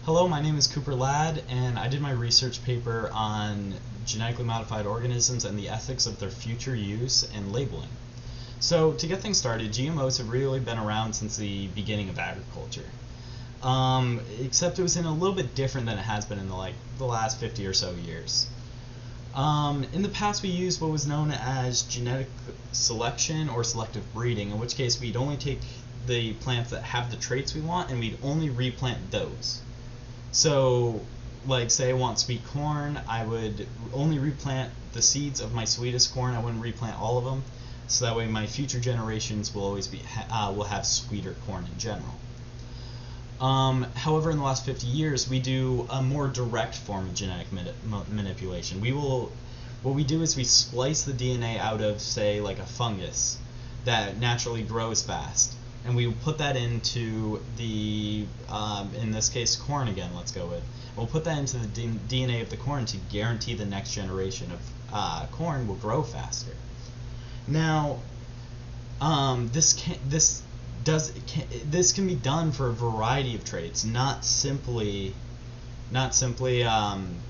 Hello, my name is Cooper Ladd, and I did my research paper on genetically modified organisms and the ethics of their future use and labeling. So, to get things started, GMOs have really been around since the beginning of agriculture. Except it was in a little bit different than it has been in the last 50 or so years. In the past, we used what was known as genetic selection or selective breeding, in which case we'd only take the plants that have the traits we want and we'd only replant those. So, like, say I want sweet corn, I would only replant the seeds of my sweetest corn. I wouldn't replant all of them, so that way my future generations will always will have sweeter corn in general. However, in the last 50 years, we do a more direct form of genetic manipulation. What we do is we splice the DNA out of, say, like a fungus that naturally grows fast, and we put that into the, in this case, corn again, let's go with. We'll put that into the DNA of the corn to guarantee the next generation of corn will grow faster. Now, this can be done for a variety of traits, not simply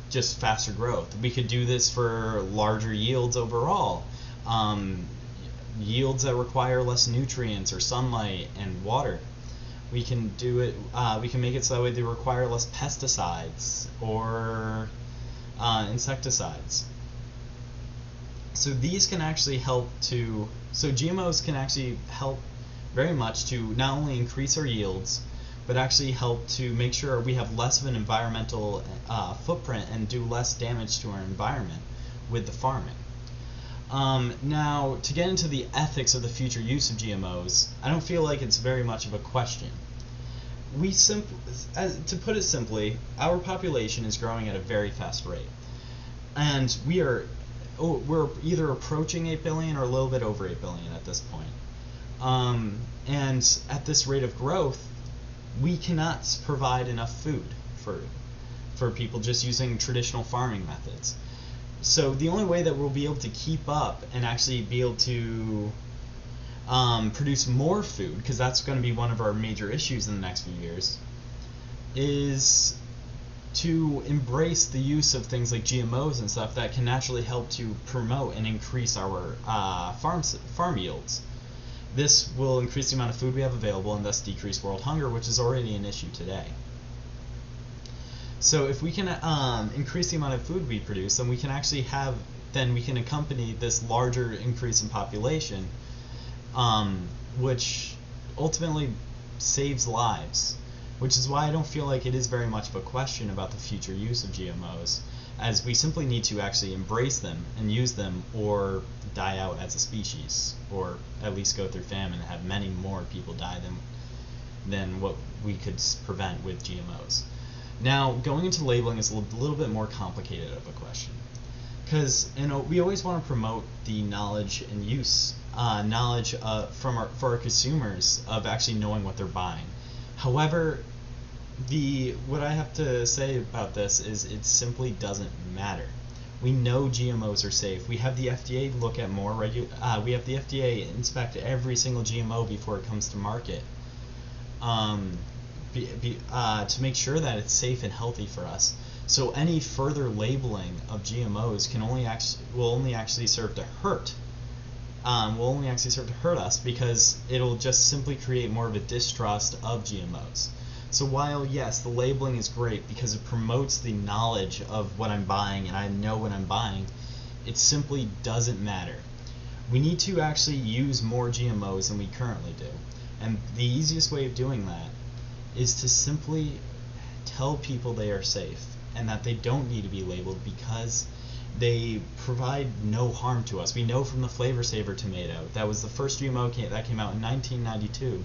just faster growth. We could do this for larger yields overall, yields that require less nutrients or sunlight and water. We can do it. We can make it so that way they require less pesticides or insecticides. So these can actually help to. So GMOs can actually help very much to not only increase our yields, but actually help to make sure we have less of an environmental footprint and do less damage to our environment with the farming. Now, to get into the ethics of the future use of GMOs, I don't feel like it's very much of a question. To put it simply, our population is growing at a very fast rate, and we're either approaching 8 billion or a little bit over 8 billion at this point. And at this rate of growth, we cannot provide enough food for people just using traditional farming methods. So the only way that we'll be able to keep up and actually be able to produce more food, because that's going to be one of our major issues in the next few years, is to embrace the use of things like GMOs and stuff that can naturally help to promote and increase our farm yields. This will increase the amount of food we have available and thus decrease world hunger, which is already an issue today. So if we can increase the amount of food we produce, then we can actually accompany this larger increase in population, which ultimately saves lives, which is why I don't feel like it is very much of a question about the future use of GMOs, as we simply need to actually embrace them and use them or die out as a species, or at least go through famine and have many more people die than what we could prevent with GMOs. Now, going into labeling is a little bit more complicated of a question, because we always want to promote the knowledge and use, for our consumers of actually knowing what they're buying. However, what I have to say about this is it simply doesn't matter. We know GMOs are safe. We have the FDA look at we have the FDA inspect every single GMO before it comes to market, to make sure that it's safe and healthy for us. So any further labeling of GMOs will only actually serve to hurt. Will only actually serve to hurt us, because it'll just simply create more of a distrust of GMOs. So while, yes, the labeling is great because it promotes the knowledge of what I'm buying and I know what I'm buying, it simply doesn't matter. We need to actually use more GMOs than we currently do. And the easiest way of doing that is to simply tell people they are safe and that they don't need to be labeled because they provide no harm to us. We know from the Flavor Saver tomato, that was the first GMO that came out in 1992,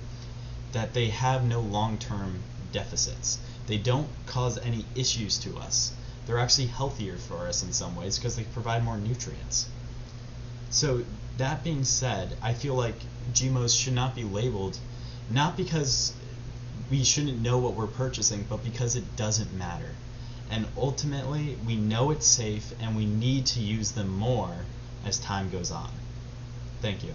that they have no long-term deficits. They don't cause any issues to us. They're actually healthier for us in some ways because they provide more nutrients. So that being said, I feel like GMOs should not be labeled, not because we shouldn't know what we're purchasing, but because it doesn't matter. And ultimately, we know it's safe and we need to use them more as time goes on. Thank you.